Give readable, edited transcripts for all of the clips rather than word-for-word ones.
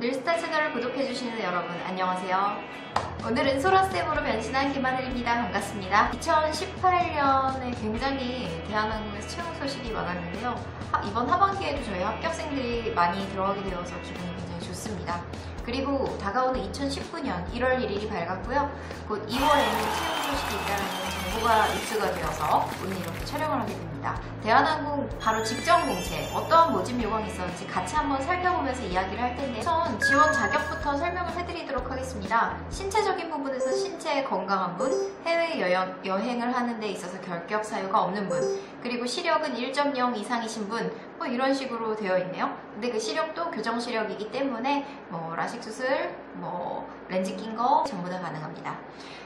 늘스타 채널을 구독해주시는 여러분 안녕하세요. 오늘은 소라쌤으로 변신한 김하늘입니다. 반갑습니다. 2018년에 굉장히 대한항공에서 채용 소식이 많았는데요. 이번 하반기에도 저희 합격생들이 많이 들어가게 되어서 기분이 굉장히 좋습니다. 그리고 다가오는 2019년 1월 1일이 밝았고요. 곧 2월에는 채용 소식이 있다는 정보가 입수가 되어서 오늘 이렇게 촬영을 하게 됩니다. 대한항공 바로 직전 공채 어떠한 모집 요강이 있었는지 같이 한번 살펴보면서 이야기를 할 텐데, 우선 지원 자격부터 설명을 해드리도록 하겠습니다. 신체적인 부분에서 신체에 건강한 분, 해외 여행을 하는 데 있어서 결격 사유가 없는 분, 그리고 시력은 1.0 이상이신 분, 뭐 이런 식으로 되어 있네요. 근데 그 시력도 교정 시력이기 때문에 뭐 라식 수술, 뭐 렌즈 낀 거 전부 다 가능합니다.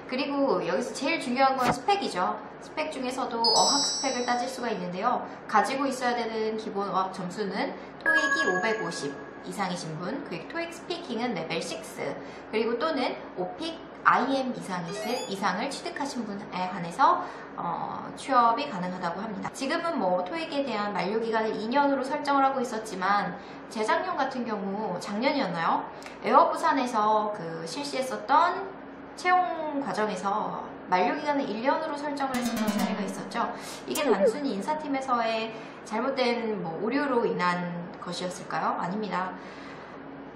그리고 여기서 제일 중요한 건 스펙이죠. 스펙 중에서도 어학 스펙을 따질 수가 있는데요. 가지고 있어야 되는 기본 어학 점수는 토익이 550 이상이신 분, 그리고 토익 스피킹은 레벨 6, 그리고 또는 오픽 IM 이상을 취득하신 분에 한해서 취업이 가능하다고 합니다. 지금은 뭐 토익에 대한 만료기간을 2년으로 설정을 하고 있었지만, 재작년 같은 경우, 작년이었나요? 에어부산에서 실시했었던 채용 과정에서 만료기간을 1년으로 설정을 했었던 사례가 있었죠. 이게 단순히 인사팀에서의 잘못된 오류로 인한 것이었을까요? 아닙니다.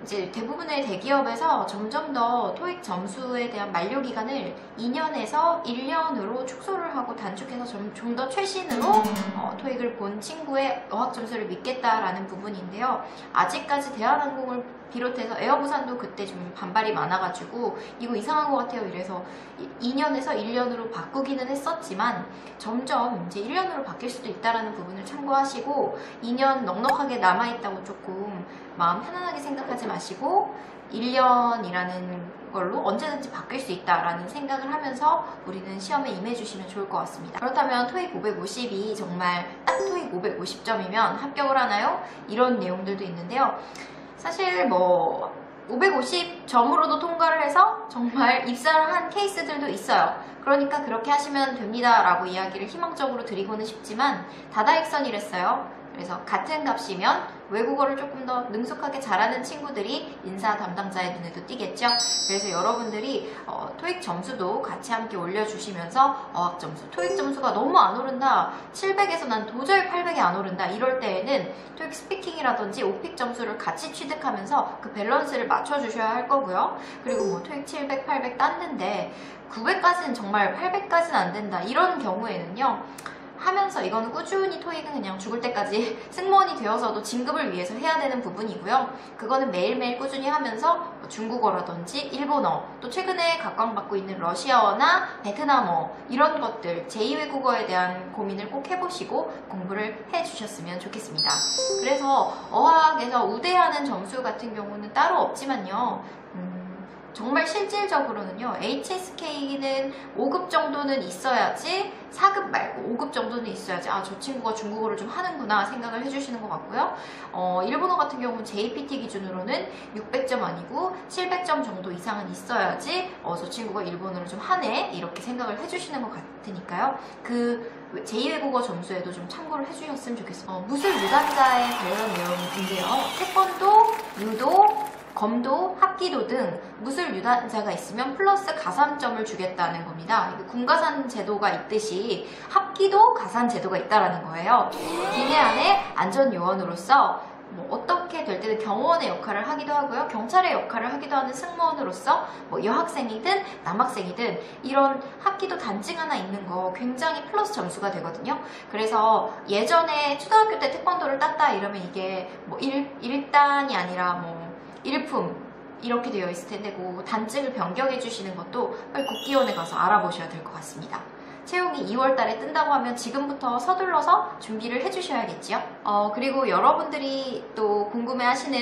이제 대부분의 대기업에서 점점 더 토익 점수에 대한 만료기간을 2년에서 1년으로 축소를 하고 단축해서 좀 더 최신으로 토익을 본 친구의 어학 점수를 믿겠다라는 부분인데요. 아직까지 대한항공을 비롯해서 에어부산도 그때 좀 반발이 많아가지고 이거 이상한 것 같아요. 이래서 2년에서 1년으로 바꾸기는 했었지만 점점 이제 1년으로 바뀔 수도 있다라는 부분을 참고하시고, 2년 넉넉하게 남아있다고 조금 마음 편안하게 생각하지 마시고 1년이라는 걸로 언제든지 바뀔 수 있다라는 생각을 하면서 우리는 시험에 임해주시면 좋을 것 같습니다. 그렇다면 토익 550이 정말 딱 토익 550점이면 합격을 하나요? 이런 내용들도 있는데요. 사실 550점으로도 통과를 해서 정말 입사를 한 케이스들도 있어요. 그러니까 그렇게 하시면 됩니다 라고 이야기를 희망적으로 드리고는 싶지만, 다다익선이랬어요. 그래서 같은 값이면 외국어를 조금 더 능숙하게 잘하는 친구들이 인사 담당자의 눈에도 띄겠죠. 그래서 여러분들이 토익 점수도 같이 함께 올려주시면서 어학 점수, 토익 점수가 너무 안 오른다, 700에서 난 도저히 800이 안 오른다, 이럴 때에는 토익 스피킹이라든지 오픽 점수를 같이 취득하면서 그 밸런스를 맞춰주셔야 할 거고요. 그리고 토익 700, 800 땄는데 900까지는 정말 800까지는 안 된다, 이런 경우에는요, 하면서 이거는 꾸준히 토익은 그냥 죽을 때까지 승무원이 되어서도 진급을 위해서 해야 되는 부분이고요. 그거는 매일매일 꾸준히 하면서 중국어라든지 일본어, 또 최근에 각광받고 있는 러시아어나 베트남어, 이런 것들 제2외국어에 대한 고민을 꼭 해보시고 공부를 해주셨으면 좋겠습니다. 그래서 어학에서 우대하는 점수 같은 경우는 따로 없지만요, 정말 실질적으로는요, HSK는 5급 정도는 있어야지, 4급 말고 5급 정도는 있어야지 저 친구가 중국어를 좀 하는구나 생각을 해주시는 것 같고요. 일본어 같은 경우는 JPT 기준으로는 600점 아니고 700점 정도 이상은 있어야지 저 친구가 일본어를 좀 하네, 이렇게 생각을 해주시는 것 같으니까요. 그 제2외국어 점수에도 좀 참고를 해주셨으면 좋겠어요. 무술 유단자에 관련 내용인데요. 태권도, 유도, 검도, 합기도 등 무술 유단자가 있으면 플러스 가산점을 주겠다는 겁니다. 군가산 제도가 있듯이 합기도 가산 제도가 있다는 거예요. 기내 안에 안전요원으로서 어떻게 될 때는 경호원의 역할을 하기도 하고요, 경찰의 역할을 하기도 하는 승무원으로서 여학생이든 남학생이든 이런 합기도 단증 하나 있는 거 굉장히 플러스 점수가 되거든요. 그래서 예전에 초등학교 때 태권도를 땄다 이러면 이게 1단이 아니라 일품 이렇게 되어 있을 텐데, 그 단증을 변경해 주시는 것도 빨리 국기원에 가서 알아보셔야 될 것 같습니다. 채용이 2월 달에 뜬다고 하면 지금부터 서둘러서 준비를 해주셔야겠지요. 그리고 여러분들이 또 궁금해 하시는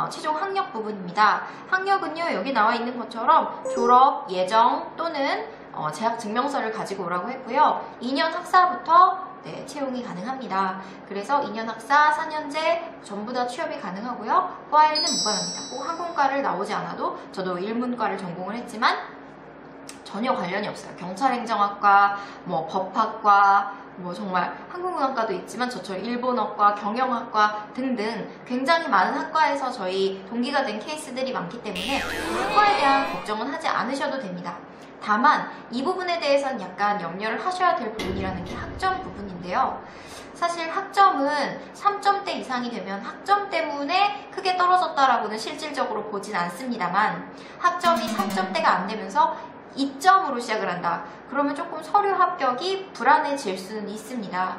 최종 학력 부분입니다. 학력은요, 여기 나와 있는 것처럼 졸업, 예정 또는 재학 증명서를 가지고 오라고 했고요. 2년 학사부터 채용이 가능합니다. 그래서 2년 학사, 4년제 전부 다 취업이 가능하고요. 과에는 무관합니다. 꼭 항공과를 나오지 않아도, 저도 일문과를 전공을 했지만 전혀 관련이 없어요. 경찰행정학과, 법학과, 뭐 정말 한국문학과도 있지만 저처럼 일본어과, 경영학과 등등 굉장히 많은 학과에서 저희 동기가 된 케이스들이 많기 때문에 학과에 대한 걱정은 하지 않으셔도 됩니다. 다만 이 부분에 대해서는 약간 염려를 하셔야 될 부분이라는 게 학점 부분인데요. 사실 학점은 3점대 이상이 되면 학점 때문에 크게 떨어졌다라고는 실질적으로 보진 않습니다만, 학점이 3점대가 안 되면서 2점으로 시작을 한다. 그러면 조금 서류 합격이 불안해질 수는 있습니다.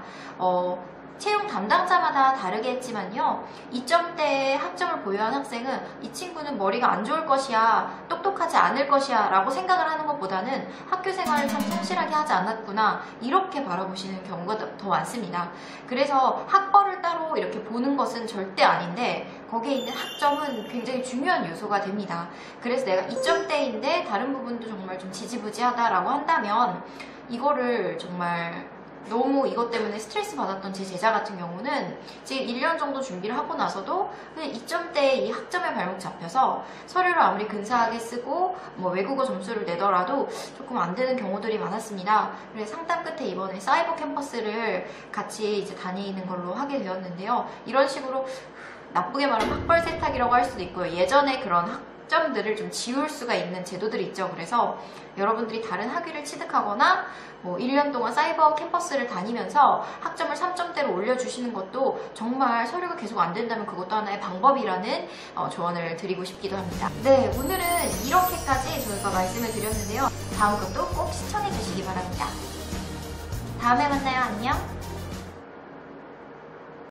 채용 담당자마다 다르겠지만요, 2점대의 학점을 보유한 학생은 이 친구는 머리가 안 좋을 것이야, 똑똑하지 않을 것이야 라고 생각을 하는 것보다는 학교 생활을 참 성실하게 하지 않았구나, 이렇게 바라보시는 경우가 더 많습니다. 그래서 학벌을 따로 이렇게 보는 것은 절대 아닌데 거기에 있는 학점은 굉장히 중요한 요소가 됩니다. 그래서 내가 2점대인데 다른 부분도 정말 좀 지지부지하다라고 한다면, 이거를 정말 너무 이것 때문에 스트레스 받았던 제 제자 같은 경우는 지금 1년 정도 준비를 하고 나서도 그냥 2점대에 이 학점에 발목 잡혀서 서류를 아무리 근사하게 쓰고 뭐 외국어 점수를 내더라도 조금 안 되는 경우들이 많았습니다. 그래서 상담 끝에 이번에 사이버 캠퍼스를 같이 이제 다니는 걸로 하게 되었는데요. 이런 식으로 나쁘게 말하면 학벌 세탁이라고 할 수도 있고요. 예전에 그런 학점들을 좀 지울 수가 있는 제도들이 있죠. 그래서 여러분들이 다른 학위를 취득하거나 뭐 1년 동안 사이버 캠퍼스를 다니면서 학점을 3점대로 올려주시는 것도 정말 서류가 계속 안 된다면 그것도 하나의 방법이라는 조언을 드리고 싶기도 합니다. 네, 오늘은 이렇게까지 저희가 말씀을 드렸는데요. 다음 것도 꼭 시청해 주시기 바랍니다. 다음에 만나요. 안녕.